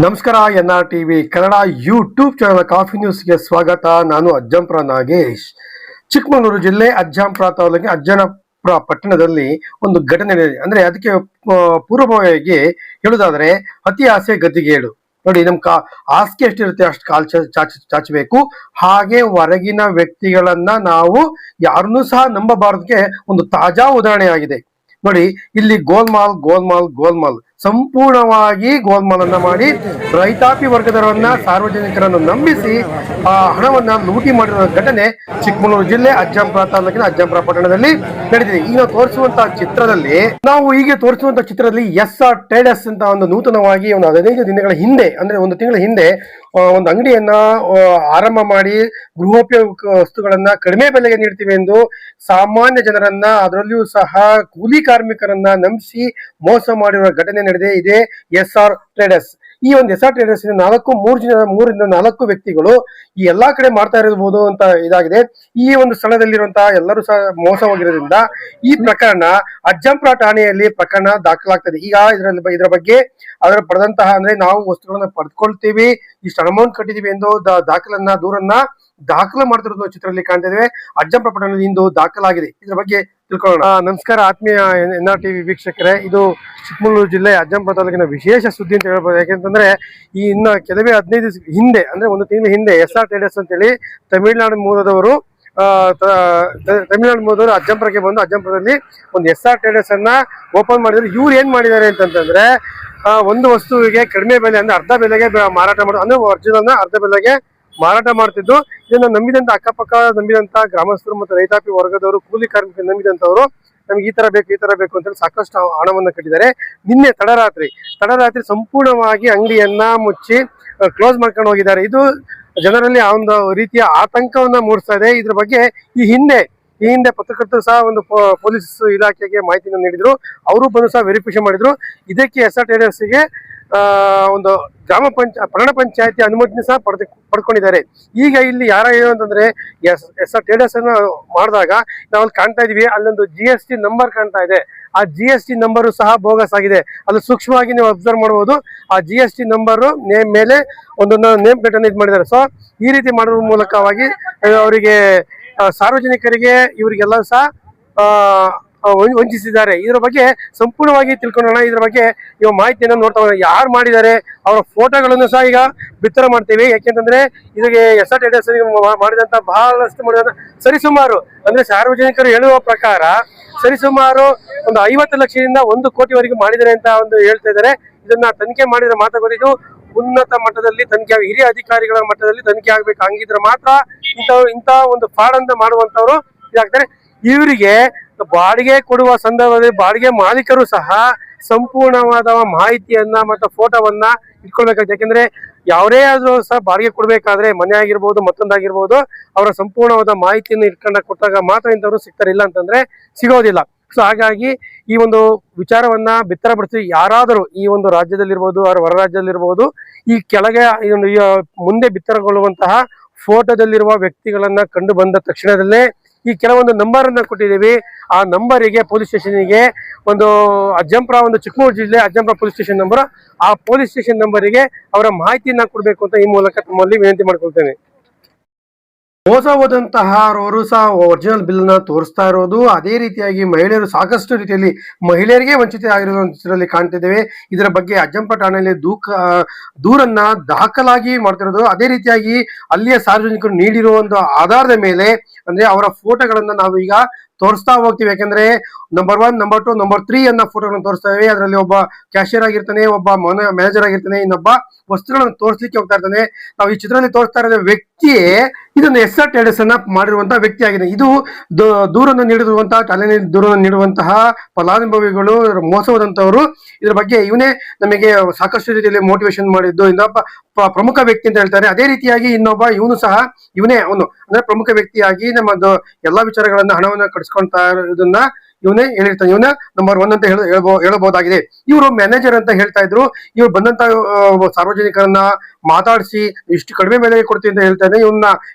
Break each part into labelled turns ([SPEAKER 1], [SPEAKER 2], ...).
[SPEAKER 1] ನಮಸ್ಕಾರ. NR TV Kannada YouTube channel coffee ನ್ಯೂಸ್ಗೆ ಸ್ವಾಗತ. ನಾನು ಅಜ್ಜಂಪುರ ನಾಗೇಶ್. ಚಿಕ್ಕಮಗಳೂರು ಜಿಲ್ಲೆ ಅಜ್ಜಂಪುರ ತಾಲೂಕಿನ ಅಜ್ಜನಪುರ ಪಟ್ಟಣದಲ್ಲಿ ಒಂದು ಘಟನೆ ನಡೆದಿದೆ. ಅಂದ್ರೆ ಅದಕ್ಕೆ ಪೂರ್ವಭಾವಿಯಾಗಿ ಹೇಳುವುದಾದ್ರೆ ಅತಿ ಆಸೆ ಗತಿಗೇಡು. ನೋಡಿ, ಹಾಸಿಗೆ ಎಷ್ಟಿರುತ್ತೆ ಅಷ್ಟು ಕಾಲ್ ಚಾಚಬೇಕು. ಹಾಗೆ ಹೊರಗಿನ ವ್ಯಕ್ತಿಗಳನ್ನ ನಾವು ಯಾರನ್ನೂ ಸಹ ನಂಬಬಾರದಕ್ಕೆ ಒಂದು ತಾಜಾ ಉದಾಹರಣೆ ಆಗಿದೆ. ನೋಡಿ, ಇಲ್ಲಿ ಗೋಲ್ಮಾಲ್ ಸಂಪೂರ್ಣವಾಗಿ ಗೋಲ್ಮಾಲ್ ಅನ್ನ ಮಾಡಿ ರೈತಾಪಿ ವರ್ಗದವರನ್ನ, ಸಾರ್ವಜನಿಕರನ್ನು ನಂಬಿಸಿ ಹಣವನ್ನ ಲೂಟಿ ಮಾಡಿರುವ ಘಟನೆ ಚಿಕ್ಕಮಗಳೂರು ಜಿಲ್ಲೆ ಅಜ್ಜಂಪುರ ತಾಲೂಕಿನ ಅಜ್ಜಂಪುರ ಪಟ್ಟಣದಲ್ಲಿ ನಡೆದಿದೆ. ಈಗ ತೋರಿಸುವಂತಹ ಚಿತ್ರದಲ್ಲಿ SR ಟ್ರೇಡರ್ಸ್ ಅಂತ ಒಂದು ನೂತನವಾಗಿ ಒಂದು 15 ದಿನಗಳ ಹಿಂದೆ, ಅಂದ್ರೆ ಒಂದು ತಿಂಗಳ ಹಿಂದೆ ಒಂದು ಅಂಗಡಿಯನ್ನ ಆರಂಭ ಮಾಡಿ ಗೃಹೋಪಯೋಗ ವಸ್ತುಗಳನ್ನ ಕಡಿಮೆ ಬೆಲೆಗೆ ನೀಡ್ತೀವಿ ಎಂದು ಸಾಮಾನ್ಯ ಜನರನ್ನ, ಅದರಲ್ಲಿಯೂ ಸಹ ಕೂಲಿ ಕಾರ್ಮಿಕರನ್ನ ನಂಬಿಸಿ ಮೋಸ ಮಾಡಿರುವ ಘಟನೆ ನಡೆದಿದೆ. ಇದೇ SR ಟ್ರೇಡರ್ಸ್. ಈ ಒಂದು SR ಟ್ರೇಡರ್ಸ್ 3ರಿಂದ 4 ವ್ಯಕ್ತಿಗಳು ಈ ಎಲ್ಲಾ ಕಡೆ ಮಾಡ್ತಾ ಇರಬಹುದು ಅಂತ ಇದಾಗಿದೆ. ಈ ಒಂದು ಸ್ಥಳದಲ್ಲಿರುವಂತಹ ಎಲ್ಲರೂ ಸಹ ಮೋಸ ಹೋಗಿರೋದ್ರಿಂದ ಈ ಪ್ರಕರಣ ಅಜ್ಜಂಪುರ ಠಾಣೆಯಲ್ಲಿ ಪ್ರಕರಣ ದಾಖಲಾಗ್ತದೆ. ಈಗ ಇದರ ಬಗ್ಗೆ ಅದರ ಪಡೆದಂತಹ, ಅಂದ್ರೆ ನಾವು ವಸ್ತುಗಳನ್ನ ಪಡೆದುಕೊಳ್ತೀವಿ, ಇಷ್ಟು ಅಮೌಂಟ್ ಕಟ್ಟಿದೀವಿ ಎಂದು ದೂರನ್ನ ದಾಖಲು ಮಾಡ್ತಿರೋದು ಚಿತ್ರದಲ್ಲಿ ಕಾಣ್ತಾ ಇದ್ದೇವೆ. ಅಜ್ಜಂಪುರ ಪಟ್ಟಣದಲ್ಲಿ ಇಂದು ದಾಖಲಾಗಿದೆ. ಇದ್ರ ಬಗ್ಗೆ ತಿಳ್ಕೊಳ್ಳೋಣ. ನಮಸ್ಕಾರ ಆತ್ಮೀಯ NR ಟಿವಿ ವೀಕ್ಷಕರೇ, ಇದು ಚಿಕ್ಕಮಗಳೂರು ಜಿಲ್ಲೆ ಅಜ್ಜಂಪುರ ತಾಲೂಕಿನ ವಿಶೇಷ ಸುದ್ದಿ ಅಂತ ಹೇಳ್ಬೋದು. ಯಾಕೆಂತಂದ್ರೆ ಇನ್ನ ಕೆಲವೇ 15 ದಿವಸ ಹಿಂದೆ, ಅಂದ್ರೆ ಒಂದು ತಿಂಗಳ ಹಿಂದೆ SR ಟ್ರೇಡರ್ಸ್ ಅಂತೇಳಿ ತಮಿಳುನಾಡು ಮೂಲದವರು ಅಜ್ಜಂಪುರಕ್ಕೆ ಬಂದು ಅಜ್ಜಂಪುರದಲ್ಲಿ ಒಂದು SR ಟ್ರೇಡರ್ಸ್ ಅನ್ನ ಓಪನ್ ಮಾಡಿದ್ರು. ಇವ್ರು ಏನ್ ಮಾಡಿದ್ದಾರೆ ಅಂತಂದ್ರೆ, ಒಂದು ವಸ್ತುವಿಗೆ ಕಡಿಮೆ ಬೆಲೆ, ಅಂದ್ರೆ ಅರ್ಧ ಬೆಲೆಗೆ ಮಾರಾಟ ಮಾಡೋದು, ಅಂದ್ರೆ ಒರಿಜಿನಲ್ ಅರ್ಧ ಬೆಲೆಗೆ ಮಾರಾಟ ಮಾಡ್ತಿದ್ದು. ಇದನ್ನ ನಂಬಿದಂತ ಅಕ್ಕಪಕ್ಕ ನಂಬಿದಂತ ಗ್ರಾಮಸ್ಥರು ಮತ್ತು ರೈತಾಪಿ ವರ್ಗದವರು, ಕೂಲಿ ಕಾರ್ಮಿಕರು ನಂಬಿದಂತವರು ನಮ್ಗೆ ಈ ತರ ಬೇಕು ಅಂತ ಸಾಕಷ್ಟು ಹಣವನ್ನ ಕಟ್ಟಿದ್ದಾರೆ. ನಿನ್ನೆ ತಡರಾತ್ರಿ ಸಂಪೂರ್ಣವಾಗಿ ಅಂಗಡಿಯನ್ನ ಮುಚ್ಚಿ ಕ್ಲೋಸ್ ಮಾಡ್ಕೊಂಡು ಹೋಗಿದ್ದಾರೆ. ಇದು ಜನರಲ್ಲಿ ಆ ಒಂದು ರೀತಿಯ ಆತಂಕವನ್ನ ಮೂಡಿಸ್ತಾ ಇದೆ. ಇದ್ರ ಬಗ್ಗೆ ಈ ಹಿಂದೆ ಪತ್ರಕರ್ತರು ಸಹ ಒಂದು ಪೊಲೀಸ್ ಇಲಾಖೆಗೆ ಮಾಹಿತಿಯನ್ನು ನೀಡಿದ್ರು. ಅವರು ಬಂದು ಸಹ ವೆರಿಫಿಕೇಶನ್ ಮಾಡಿದ್ರು. ಇದಕ್ಕೆ SR ಟ್ರೇಡರ್ಸ್ಗೆ ಒಂದು ಪಟ್ಟಣ ಪಂಚಾಯತಿ ಅನುಮತಿನ ಸಹ ಪಡ್ಕೊಂಡಿದ್ದಾರೆ. ಈಗ ಇಲ್ಲಿ ಯಾರ ಏನು ಅಂತಂದ್ರೆ, SR ಟ್ರೇಡರ್ಸ್ ಅನ್ನ ಮಾಡಿದಾಗ ನಾವಲ್ಲಿ ಕಾಣ್ತಾ ಇದೀವಿ, ಅಲ್ಲೊಂದು GST ನಂಬರ್ ಕಾಣ್ತಾ ಇದೆ. ಆ GST ನಂಬರು ಸಹ ಬೋಗಸ್ ಆಗಿದೆ. ಅದು ಸೂಕ್ಷ್ಮವಾಗಿ ನೀವು ಅಬ್ಸರ್ವ್ ಮಾಡಬಹುದು. ಆ GST ನಂಬರು ಮೇಲೆ ಒಂದೊಂದು ನೇಮ್ ಪ್ಲೇಟ್ ಅನ್ನು ಇದು ಮಾಡಿದ್ದಾರೆ. ಸೊ ಈ ರೀತಿ ಮಾಡುವ ಮೂಲಕವಾಗಿ ಅವರಿಗೆ, ಸಾರ್ವಜನಿಕರಿಗೆ, ಇವರಿಗೆಲ್ಲ ಸಹ ವಂಚಿಸಿದ್ದಾರೆ. ಇದರ ಬಗ್ಗೆ ಸಂಪೂರ್ಣವಾಗಿ ತಿಳ್ಕೊಳ್ಳೋಣ. ಇದರ ಬಗ್ಗೆ ಇವಾಗ ಮಾಹಿತಿಯನ್ನು ನೋಡ್ತಾ ಹೋಗೋಣ. ಯಾರು ಮಾಡಿದ್ದಾರೆ ಅವರ ಫೋಟೋಗಳನ್ನು ಸಹ ಈಗ ಬಿತ್ತರ ಮಾಡ್ತೀವಿ. ಯಾಕೆಂತಂದ್ರೆ ಇದಕ್ಕೆ SR ಟ್ರೇಡರ್ಸ್ ಮಾಡಿದಂತ ಬಹಳಷ್ಟು ಸರಿಸುಮಾರು, ಅಂದ್ರೆ ಸಾರ್ವಜನಿಕರು ಹೇಳುವ ಪ್ರಕಾರ ಸರಿಸುಮಾರು ಒಂದು 50 ಲಕ್ಷದಿಂದ 1 ಕೋಟಿವರೆಗೂ ಮಾಡಿದ್ದಾರೆ ಅಂತ ಒಂದು ಹೇಳ್ತಾ ಇದ್ದಾರೆ. ಇದನ್ನ ತನಿಖೆ ಮಾಡಿದ್ರೆ ಮಾತ್ರ ಗೊತ್ತಿದ್ದು. ಉನ್ನತ ಮಟ್ಟದಲ್ಲಿ ತನಿಖೆ, ಹಿರಿಯ ಅಧಿಕಾರಿಗಳ ಮಟ್ಟದಲ್ಲಿ ತನಿಖೆ ಆಗ್ಬೇಕು. ಹಂಗಿದ್ರೆ ಮಾತ್ರ ಇಂಥ ಒಂದು ಫ್ರಾಡ್ ಅಂತ ಮಾಡುವಂತವ್ರು ಇದಾಗ್ತಾರೆ. ಇವರಿಗೆ ಬಾಡಿಗೆ ಕೊಡುವ ಸಂದರ್ಭದಲ್ಲಿ ಬಾಡಿಗೆ ಮಾಲೀಕರು ಸಹ ಸಂಪೂರ್ಣವಾದ ಮಾಹಿತಿಯನ್ನ ಮತ್ತು ಫೋಟೋವನ್ನ ಇಟ್ಕೊಳ್ಬೇಕಾಗುತ್ತೆ. ಯಾಕೆಂದ್ರೆ ಯಾರೇ ಆದ್ರೂ ಸಹ ಬಾಡಿಗೆ ಕೊಡ್ಬೇಕಾದ್ರೆ, ಮನೆ ಆಗಿರ್ಬೋದು ಮತ್ತೊಂದಾಗಿರ್ಬೋದು, ಅವರ ಸಂಪೂರ್ಣವಾದ ಮಾಹಿತಿಯನ್ನು ಕೊಟ್ಟಾಗ ಮಾತ್ರ ಇಂಥವ್ರು ಸಿಗ್ತಾರೆ. ಇಲ್ಲ ಅಂತಂದ್ರೆ ಸಿಗೋದಿಲ್ಲ. ಸೊ ಹಾಗಾಗಿ ಈ ಒಂದು ವಿಚಾರವನ್ನ ಬಿತ್ತರಪಡಿಸಿ ಯಾರಾದರೂ ಈ ಒಂದು ರಾಜ್ಯದಲ್ಲಿರ್ಬೋದು ಅವರ ಹೊರ ರಾಜ್ಯದಲ್ಲಿರ್ಬೋದು, ಈ ಕೆಳಗೆ ಮುಂದೆ ಬಿತ್ತರಗೊಳ್ಳುವಂತಹ ಫೋಟೋದಲ್ಲಿರುವ ವ್ಯಕ್ತಿಗಳನ್ನ ಕಂಡು ಬಂದ ತಕ್ಷಣದಲ್ಲೇ ಈ ಕೆಲವೊಂದು ನಂಬರ್ ಅನ್ನ ಕೊಟ್ಟಿದ್ದೀವಿ. ಆ ನಂಬರಿಗೆ, ಪೊಲೀಸ್ ಸ್ಟೇಷನ್ಗೆ, ಒಂದು ಅಜ್ಜಂಪುರ, ಒಂದು ಚಿಕ್ಕಮಗಳೂರು ಜಿಲ್ಲೆ ಅಜ್ಜಂಪುರ ಪೊಲೀಸ್ ಸ್ಟೇಷನ್ ನಂಬರ್, ಆ ಪೊಲೀಸ್ ಸ್ಟೇಷನ್ ನಂಬರಿಗೆ ಅವರ ಮಾಹಿತಿಯನ್ನ ಕೊಡ್ಬೇಕು ಅಂತ ಈ ಮೂಲಕ ತಮ್ಮಲ್ಲಿ ವಿನಂತಿ ಮಾಡ್ಕೊಳ್ತೇನೆ. ಮೋಸ ಹೋದಂತಹವರು ಸಹ ಒರಿಜಿನಲ್ ಬಿಲ್ ನ ತೋರಿಸ್ತಾ ಇರೋದು. ಅದೇ ರೀತಿಯಾಗಿ ಮಹಿಳೆಯರು ಸಾಕಷ್ಟು ರೀತಿಯಲ್ಲಿ ಮಹಿಳೆಯರಿಗೆ ವಂಚಿತ ಆಗಿರೋದ್ರಲ್ಲಿ ಕಾಣ್ತಿದ್ದೇವೆ. ಇದರ ಬಗ್ಗೆ ಅಜ್ಜಂಪುರ ಠಾಣೆಯಲ್ಲಿ ದೂರನ್ನ ದಾಖಲಾಗಿ ಮಾಡ್ತಿರೋದು. ಅದೇ ರೀತಿಯಾಗಿ ಅಲ್ಲಿಯ ಸಾರ್ವಜನಿಕರು ನೀಡಿರುವ ಒಂದು ಆಧಾರದ ಮೇಲೆ, ಅಂದ್ರೆ ಅವರ ಫೋಟೋಗಳನ್ನ ನಾವು ಈಗ ತೋರಿಸ್ತಾ ಹೋಗ್ತೀವಿ. ಯಾಕಂದ್ರೆ ನಂಬರ್ 1, ನಂಬರ್ 2, ನಂಬರ್ 3 ಅನ್ನ ಫೋಟೋಗಳನ್ನು ತೋರಿಸ್ತಾ ಇವೆ. ಅದರಲ್ಲಿ ಒಬ್ಬ ಕ್ಯಾಶಿಯರ್ ಆಗಿರ್ತಾನೆ, ಒಬ್ಬ ಮ್ಯಾನೇಜರ್ ಆಗಿರ್ತಾನೆ, ಇನ್ನೊಬ್ಬ ವಸ್ತುಗಳನ್ನು ತೋರಿಸ್ಲಿಕ್ಕೆ ಹೋಗ್ತಾ ಇರ್ತಾನೆ. ನಾವು ಈ ಚಿತ್ರದಲ್ಲಿ ತೋರಿಸ್ತಾ ಇರೋ ವ್ಯಕ್ತಿಯೇ ಇದನ್ನು SR ಟ್ರೇಡರ್ಸ್ ಅನ್ನ ಮಾಡಿರುವಂತಹ ವ್ಯಕ್ತಿ ಆಗಿದೆ. ಇದು ದೂರನ್ನು ನೀಡಿರುವಂತಹ, ಠಾಣೆಯಲ್ಲಿ ದೂರನ್ನು ನೀಡುವಂತಹ ಫಲಾನುಭವಿಗಳು ಮೋಸ ಹೋದಂತವರು. ಇದ್ರ ಬಗ್ಗೆ ಇವನೇ ನಮಗೆ ಸಾಕಷ್ಟು ರೀತಿಯಲ್ಲಿ ಮೋಟಿವೇಶನ್ ಮಾಡಿದ್ದು ಇನ್ನೊಬ್ಬ ಪ್ರಮುಖ ವ್ಯಕ್ತಿ ಅಂತ ಹೇಳ್ತಾರೆ. ಅದೇ ರೀತಿಯಾಗಿ ಇನ್ನೊಬ್ಬ ಅವನು ಅಂದ್ರೆ ಪ್ರಮುಖ ವ್ಯಕ್ತಿಯಾಗಿ ನಮ್ಮದು ಎಲ್ಲಾ ವಿಚಾರಗಳನ್ನ, ಹಣವನ್ನ ಕಡಿಸ್ಕೊಂತಾ ಇರೋದನ್ನ ಇವನೇ ಹೇಳಿರ್ತಾನೆ. ಇವನ ನಂಬರ್ 1 ಅಂತ ಹೇಳಬಹುದಾಗಿದೆ. ಇವರು ಮ್ಯಾನೇಜರ್ ಅಂತ ಹೇಳ್ತಾ ಇದ್ರು. ಇವ್ರು ಬಂದಂತ ಸಾರ್ವಜನಿಕರನ್ನ ಮಾತಾಡಿಸಿ ಇಷ್ಟು ಕಡಿಮೆ ಬೆಲೆಗೆ ಕೊಡ್ತೀವಿ ಅಂತ ಹೇಳ್ತಾ ಇದ್ದಾರೆ. ಇವನ್ನ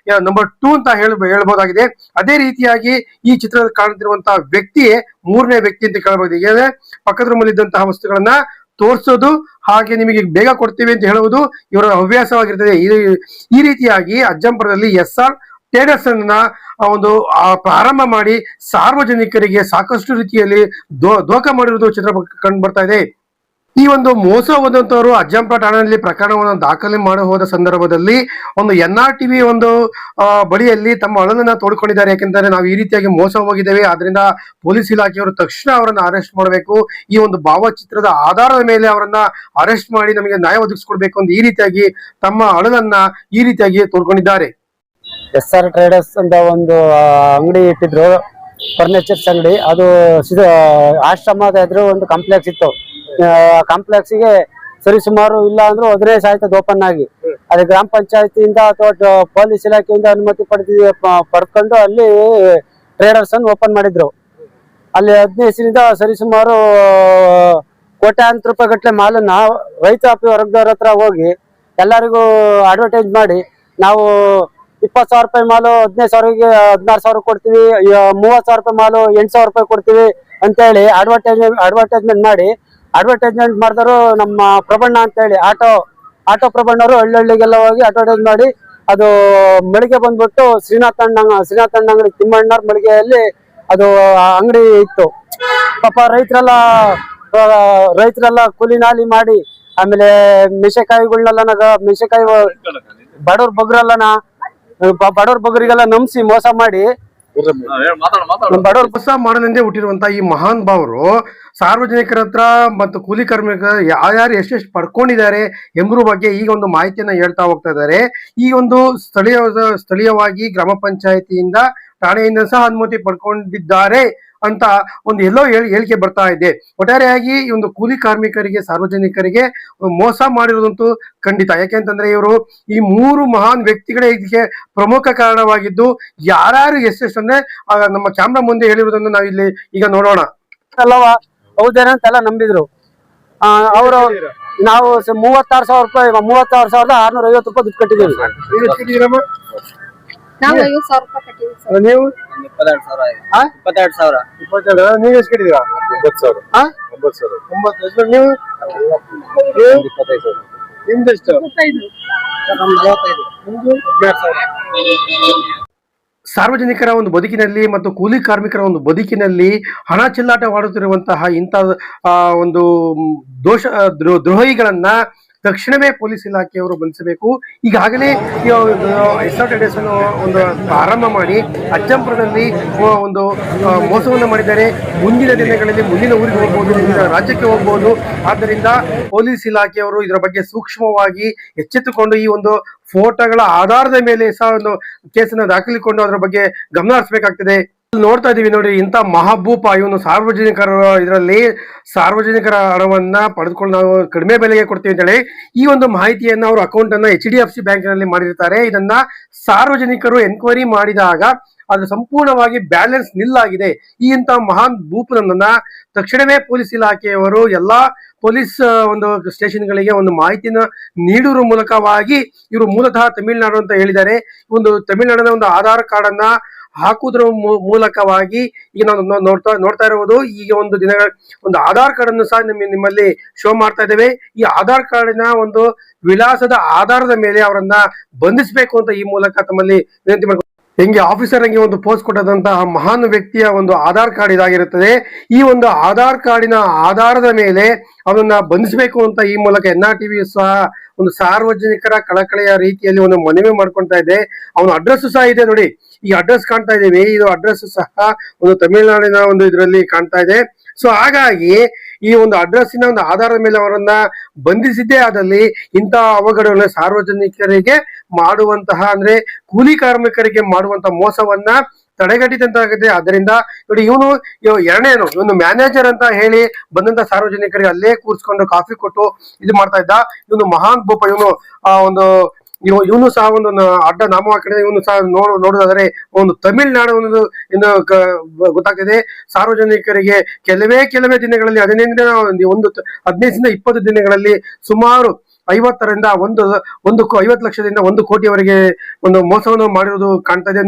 [SPEAKER 1] ನಂಬರ್ 2 ಅಂತ ಹೇಳ್ಬಹುದಾಗಿದೆ. ಅದೇ ರೀತಿಯಾಗಿ ಈ ಚಿತ್ರದಲ್ಲಿ ಕಾಣುತ್ತಿರುವಂತಹ ವ್ಯಕ್ತಿಯೇ 3ನೇ ವ್ಯಕ್ತಿ ಅಂತ ಕೇಳಬಹುದು. ಏನೇ ಪಕ್ಕದ ರೂಮಲ್ಲಿ ಇದ್ದಂತಹ ವಸ್ತುಗಳನ್ನ ತೋರಿಸೋದು, ಹಾಗೆ ನಿಮಗೆ ಬೇಗ ಕೊಡ್ತೀವಿ ಅಂತ ಹೇಳುವುದು ಇವರ ಹವ್ಯಾಸವಾಗಿರ್ತದೆ. ಈ ರೀತಿಯಾಗಿ ಅಜ್ಜಂಪುರದಲ್ಲಿ SR ಟ್ರೇಡರ್ಸ್ ಅನ್ನ ಒಂದು ಪ್ರಾರಂಭ ಮಾಡಿ ಸಾರ್ವಜನಿಕರಿಗೆ ಸಾಕಷ್ಟು ರೀತಿಯಲ್ಲಿ ದೋಖ ಮಾಡಿರುವುದು ಚಿತ್ರ ಕಂಡು ಬರ್ತಾ ಇದೆ. ಈ ಒಂದು ಮೋಸ ಹೋದಂತವರು ಅಜ್ಜಂಪುರ ಠಾಣೆಯಲ್ಲಿ ಪ್ರಕರಣವನ್ನು ದಾಖಲೆ ಮಾಡಿ ಹೋದ ಸಂದರ್ಭದಲ್ಲಿ ಒಂದು NRTV ಒಂದು ಬಳಿಯಲ್ಲಿ ತಮ್ಮ ಅಳಲನ್ನ ತೋಡ್ಕೊಂಡಿದ್ದಾರೆ. ಯಾಕೆಂದರೆ ನಾವು ಈ ರೀತಿಯಾಗಿ ಮೋಸ ಹೋಗಿದ್ದೇವೆ, ಆದ್ರಿಂದ ಪೊಲೀಸ್ ಇಲಾಖೆಯವರು ತಕ್ಷಣ ಅವರನ್ನ ಅರೆಸ್ಟ್ ಮಾಡಬೇಕು, ಈ ಒಂದು ಭಾವಚಿತ್ರದ ಆಧಾರದ ಮೇಲೆ ಅವರನ್ನ ಅರೆಸ್ಟ್ ಮಾಡಿ ನಮಗೆ ನ್ಯಾಯ ಒದಗಿಸ್ಕೊಡ್ಬೇಕು ಅಂತ ಈ ರೀತಿಯಾಗಿ ತಮ್ಮ ಅಳಲನ್ನ ಈ ರೀತಿಯಾಗಿ ತೋಡ್ಕೊಂಡಿದ್ದಾರೆ.
[SPEAKER 2] SR ಟ್ರೇಡರ್ಸ್ ಅಂತ ಒಂದು ಅಂಗಡಿ ಇಟ್ಟಿದ್ರು, ಫರ್ನಿಚರ್ಸ್ ಅಂಗಡಿ. ಅದು ಆಶ್ರಮದ ಎದುರು ಒಂದು ಕಾಂಪ್ಲೆಕ್ಸ್ ಇತ್ತು. ಕಾಂಪ್ಲೆಕ್ಸ್ಗೆ ಸರಿಸುಮಾರು ಇಲ್ಲ ಅಂದ್ರೂ 15 ಆಯ್ತದ ಓಪನ್ ಆಗಿ. ಅದೇ ಗ್ರಾಮ ಪಂಚಾಯತಿಯಿಂದ ಅಥವಾ ಪೊಲೀಸ್ ಇಲಾಖೆಯಿಂದ ಅನುಮತಿ ಪಡ್ಕೊಂಡು ಅಲ್ಲಿ ಟ್ರೇಡರ್ಸ್ ಅನ್ನು ಓಪನ್ ಮಾಡಿದ್ರು. ಅಲ್ಲಿ 15 ಸರಿಸುಮಾರು ಕೋಟ್ಯಾಂತರ ರೂಪಾಯಿ ಗಟ್ಟಲೆ ಮಾಲನ್ನ ರೈತ ವರ್ಗದವ್ರ ಹತ್ರ ಹೋಗಿ ಎಲ್ಲರಿಗೂ ಅಡ್ವರ್ಟೈಸ್ ಮಾಡಿ, ನಾವು 20,000 ರೂಪಾಯಿ ಮಾಲು 15,000ಗೆ 16,000 ಕೊಡ್ತೀವಿ, 30,000 ರೂಪಾಯಿ ಮಾಲು 8,000 ರೂಪಾಯಿ ಕೊಡ್ತೀವಿ ಅಂತ ಹೇಳಿ ಅಡ್ವರ್ಟೈಸ್ಮೆಂಟ್ ಮಾಡಿದವರು ನಮ್ಮ ಪ್ರಬಣ್ಣ ಅಂತ ಹೇಳಿ ಆಟೋ ಪ್ರಬಣ್ಣವರು ಹಳ್ಳಿಗೆಲ್ಲ ಹೋಗಿ ಅಡ್ವರ್ಟೈಸ್ ಮಾಡಿ, ಅದು ಮಳಿಗೆ ಬಂದ್ಬಿಟ್ಟು ಶ್ರೀನಾಥ್ ಅಂಗಡಿ ತಿಮ್ಮಣ್ಣವ್ರ ಮಳಿಗೆಯಲ್ಲಿ ಅದು ಅಂಗಡಿ ಇತ್ತು. ಪಾಪ ರೈತರೆಲ್ಲ ಕೂಲಿ ನಾಲಿ ಮಾಡಿ, ಆಮೇಲೆ ಮೆಣಸಿನಕಾಯಿ ಬಡವ್ರ ಬಗ್ಗರಿಗೆಲ್ಲ ನಂಬಿಸಿ ಮೋಸ ಮಾಡಿ
[SPEAKER 1] ಹೊಸ ಮಾಡಲೆಂದೇ ಹುಟ್ಟಿರುವಂತಹ ಈ ಮಹಾನ್ ಭಾವರು ಸಾರ್ವಜನಿಕರ ಹತ್ರ ಮತ್ತು ಕೂಲಿ ಕಾರ್ಮಿಕರ ಯಾರ್ಯಾರು ಎಷ್ಟೆಷ್ಟು ಪಡ್ಕೊಂಡಿದ್ದಾರೆ ಎಂಬುದ್ರ ಬಗ್ಗೆ ಈಗ ಒಂದು ಮಾಹಿತಿಯನ್ನ ಹೇಳ್ತಾ ಹೋಗ್ತಾ ಇದ್ದಾರೆ. ಈ ಒಂದು ಸ್ಥಳೀಯವಾಗಿ ಗ್ರಾಮ ಪಂಚಾಯತಿಯಿಂದ ಠಾಣೆಯಿಂದ ಸಹ ಅನುಮತಿ ಪಡ್ಕೊಂಡಿದ್ದಾರೆ ಅಂತ ಒಂದು ಎಲ್ಲೋ ಹೇಳಿಕೆ ಬರ್ತಾ ಇದೆ. ಒಟ್ಟಾರೆಯಾಗಿ ಈ ಒಂದು ಕೂಲಿ ಕಾರ್ಮಿಕರಿಗೆ ಸಾರ್ವಜನಿಕರಿಗೆ ಮೋಸ ಮಾಡಿರೋದಂತೂ ಖಂಡಿತ. ಯಾಕೆಂತಂದ್ರೆ ಇವರು ಈ 3 ಮಹಾನ್ ವ್ಯಕ್ತಿಗಳೇ ಇದಕ್ಕೆ ಪ್ರಮುಖ ಕಾರಣವಾಗಿದ್ದು, ಯಾರ್ಯಾರು ಎಷ್ಟೆಷ್ಟು ಅಂದ್ರೆ ನಮ್ಮ ಕ್ಯಾಮ್ರಾ ಮುಂದೆ ಹೇಳಿರೋದನ್ನು ನಾವು ಇಲ್ಲಿ ಈಗ ನೋಡೋಣ.
[SPEAKER 2] ಅಲ್ಲವ ಹೌದೇನಂತೆಲ್ಲ ನಂಬಿದ್ರು. ಅವರು ನಾವು 36,000 ರೂಪಾಯಿ 36,650 ರೂಪಾಯಿ ದುಡ್ಡು ಕಟ್ಟಿದ್ದೀವಿ.
[SPEAKER 3] ನಾವು 50,000 ರೂಪಾಯಿ ಕಟ್ಟಿದ್ದೀವಿ.
[SPEAKER 1] ನೀವು
[SPEAKER 2] 22,000
[SPEAKER 1] ನೀವು ಎಷ್ಟು ಕಟ್ಟಿದೀರಾ? 9,000. ನೀವು ನಿಮ್ದೆಷ್ಟು? 25,000. ಸಾರ್ವಜನಿಕರ ಒಂದು ಬದುಕಿನಲ್ಲಿ ಮತ್ತು ಕೂಲಿ ಕಾರ್ಮಿಕರ ಒಂದು ಬದುಕಿನಲ್ಲಿ ಹಣ ಚೆಲ್ಲಾಟವಾಡುತ್ತಿರುವಂತಹ ಇಂಥ ಒಂದು ದ್ರೋಹಿಗಳನ್ನ ತಕ್ಷಣವೇ ಪೊಲೀಸ್ ಇಲಾಖೆಯವರು ಬಂಧಿಸಬೇಕು. ಈಗಾಗಲೇ SR ಟ್ರೇಡರ್ಸ್ ಅನ್ನು ಒಂದು ಪ್ರಾರಂಭ ಮಾಡಿ ಅಜ್ಜಂಪುರದಲ್ಲಿ ಒಂದು ಮೋಸವನ್ನು ಮಾಡಿದ್ದಾರೆ. ಮುಂದಿನ ದಿನಗಳಲ್ಲಿ ಮುಂದಿನ ಊರಿಗೆ ಹೋಗ್ಬೋದು, ಮುಂದಿನ ರಾಜ್ಯಕ್ಕೆ ಹೋಗ್ಬೋದು. ಆದ್ದರಿಂದ ಪೊಲೀಸ್ ಇಲಾಖೆಯವರು ಇದರ ಬಗ್ಗೆ ಸೂಕ್ಷ್ಮವಾಗಿ ಎಚ್ಚೆತ್ತುಕೊಂಡು ಈ ಒಂದು ಫೋಟೋಗಳ ಆಧಾರದ ಮೇಲೆ ಸಹ ಒಂದು ಕೇಸನ್ನು ದಾಖಲಿಸಿಕೊಂಡು ಅದರ ಬಗ್ಗೆ ಗಮನ ಹರಿಸಬೇಕಾಗ್ತದೆ. ನೋಡ್ತಾ ಇದೀವಿ ನೋಡಿ, ಇಂಥ ಮಹಾಭೂಪ ಇವನು ಸಾರ್ವಜನಿಕರ ಹಣವನ್ನ ಪಡೆದುಕೊಂಡು ನಾವು ಕಡಿಮೆ ಬೆಲೆಗೆ ಕೊಡ್ತೀವಿ ಅಂತ ಹೇಳಿ ಈ ಒಂದು ಮಾಹಿತಿಯನ್ನ ಅವರು ಅಕೌಂಟ್ ಅನ್ನ HDFC ಬ್ಯಾಂಕಿನಲ್ಲಿ ಮಾಡಿರ್ತಾರೆ. ಇದನ್ನ ಸಾರ್ವಜನಿಕರು ಎನ್ಕ್ವೈರಿ ಮಾಡಿದಾಗ ಅದು ಸಂಪೂರ್ಣವಾಗಿ ಬ್ಯಾಲೆನ್ಸ್ ನಿಲ್ಲಾಗಿದೆ. ಈ ಇಂಥ ಮಹಾನ್ ಭೂಪನನ್ನ ತಕ್ಷಣವೇ ಪೊಲೀಸ್ ಇಲಾಖೆಯವರು ಎಲ್ಲಾ ಪೊಲೀಸ್ ಒಂದು ಸ್ಟೇಷನ್ಗಳಿಗೆ ಒಂದು ಮಾಹಿತಿನ ನೀಡುವ ಮೂಲಕವಾಗಿ ಇವರು ಮೂಲತಃ ತಮಿಳುನಾಡು ಅಂತ ಹೇಳಿದ್ದಾರೆ. ಒಂದು ತಮಿಳುನಾಡಿನ ಒಂದು ಆಧಾರ್ ಕಾರ್ಡ್ ಅನ್ನ ಹಾಕುವುದರ ಮೂಲಕವಾಗಿ ಈಗ ನಾವು ನೋಡ್ತಾ ಇರುವುದು ಈಗ ಒಂದು ದಿನಗಳ ಒಂದು ಆಧಾರ್ ಕಾರ್ಡ್ ಅನ್ನು ಸಹ ನಿಮ್ಮಲ್ಲಿ ಶೋ ಮಾಡ್ತಾ ಇದ್ದೇವೆ. ಈ ಆಧಾರ್ ಕಾರ್ಡಿನ ಒಂದು ವಿಳಾಸದ ಆಧಾರದ ಮೇಲೆ ಅವರನ್ನ ಬಂಧಿಸಬೇಕು ಅಂತ ಈ ಮೂಲಕ ತಮ್ಮಲ್ಲಿ ವಿನಂತಿ ಮಾಡ್ಕೊಂಡು, ಹೆಂಗೆ ಆಫೀಸರ್ ಹಂಗೆ ಒಂದು ಪೋಸ್ಟ್ ಕೊಟ್ಟದಂತಹ ಮಹಾನ್ ವ್ಯಕ್ತಿಯ ಒಂದು ಆಧಾರ್ ಕಾರ್ಡ್ ಇದಾಗಿರುತ್ತದೆ. ಈ ಒಂದು ಆಧಾರ್ ಕಾರ್ಡಿನ ಆಧಾರದ ಮೇಲೆ ಅವನನ್ನ ಬಂಧಿಸಬೇಕು ಅಂತ ಈ ಮೂಲಕ NRTV ಸಹ ಒಂದು ಸಾರ್ವಜನಿಕರ ಕಳಕಳಿಯ ರೀತಿಯಲ್ಲಿ ಒಂದು ಮನವಿ ಮಾಡ್ಕೊಳ್ತಾ ಇದೆ. ಅವನ ಅಡ್ರೆಸ್ ಸಹ ಇದೆ ನೋಡಿ, ಈ ಅಡ್ರೆಸ್ ಕಾಣ್ತಾ ಇದೀವಿ, ಇದು ಅಡ್ರೆಸ್ ಸಹ ಒಂದು ತಮಿಳುನಾಡಿನ ಒಂದು ಇದರಲ್ಲಿ ಕಾಣ್ತಾ ಇದೆ. ಸೊ ಹಾಗಾಗಿ ಈ ಒಂದು ಅಡ್ರೆಸ್ಸಿನ ಒಂದು ಆಧಾರದ ಮೇಲೆ ಅವರನ್ನ ಬಂಧಿಸಿದ್ದೇ ಆದಲ್ಲಿ ಇಂತಹ ಅವಘಡಗಳನ್ನ ಸಾರ್ವಜನಿಕರಿಗೆ ಮಾಡುವಂತಹ ಅಂದ್ರೆ ಕೂಲಿ ಕಾರ್ಮಿಕರಿಗೆ ಮಾಡುವಂತಹ ಮೋಸವನ್ನ ತಡೆಗಟ್ಟಿದಂತಾಗಿದೆ. ಅದರಿಂದ ನೋಡಿ ಇವನು ಇವನು ಮ್ಯಾನೇಜರ್ ಅಂತ ಹೇಳಿ ಬಂದಂತ ಸಾರ್ವಜನಿಕರಿಗೆ ಅಲ್ಲೇ ಕೂರ್ಸ್ಕೊಂಡು ಕಾಫಿ ಕೊಟ್ಟು ಇದು ಮಾಡ್ತಾ ಇದ್ದ. ಇವನು ಮಹಾನ್ ಭೂಪ, ಇವನು ಸಹ ಒಂದು ಅಡ್ಡ ನಾಮ ಹಾಕಿದ್ರೆ ಇವನು ಸಹ ನೋಡೋದಾದ್ರೆ ಒಂದು ತಮಿಳುನಾಡು ಒಂದು ಗೊತ್ತಾಗ್ತಿದೆ. ಸಾರ್ವಜನಿಕರಿಗೆ ಕೆಲವೇ ದಿನಗಳಲ್ಲಿ 15 ದಿನದಿಂದ 20 ದಿನಗಳಲ್ಲಿ ಸುಮಾರು 50ರಿಂದ 50 ಲಕ್ಷದಿಂದ 1 ಕೋಟಿವರೆಗೆ ಒಂದು ಮೋಸವನ್ನು ಮಾಡಿರೋದು ಕಾಣ್ತಾ ಇದೆ.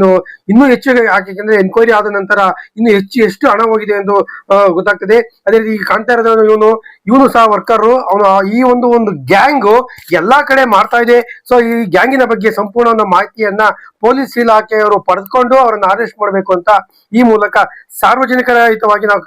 [SPEAKER 1] ಇನ್ನೂ ಹೆಚ್ಚು ಯಾಕೆಂದ್ರೆ ಎನ್ಕ್ವೈರಿ ಆದ ನಂತರ ಇನ್ನು ಎಷ್ಟು ಹಣ ಹೋಗಿದೆ ಎಂದು ಗೊತ್ತಾಗ್ತದೆ. ಅದೇ ರೀತಿ ಈಗ ಕಾಣ್ತಾ ಇರೋದು ಇವನು ಸಹ ವರ್ಕರ್. ಅವನು ಈ ಒಂದು ಗ್ಯಾಂಗ್ ಎಲ್ಲಾ ಕಡೆ ಮಾಡ್ತಾ ಇದೆ. ಸೊ ಈ ಗ್ಯಾಂಗಿನ ಬಗ್ಗೆ ಸಂಪೂರ್ಣ ಒಂದು ಮಾಹಿತಿಯನ್ನ ಪೊಲೀಸ್ ಇಲಾಖೆಯವರು ಪಡೆದುಕೊಂಡು ಅವರನ್ನು ಅರೆಸ್ಟ್ ಮಾಡಬೇಕು ಅಂತ ಈ ಮೂಲಕ ಸಾರ್ವಜನಿಕರ ಹಿತವಾಗಿ ನಾವು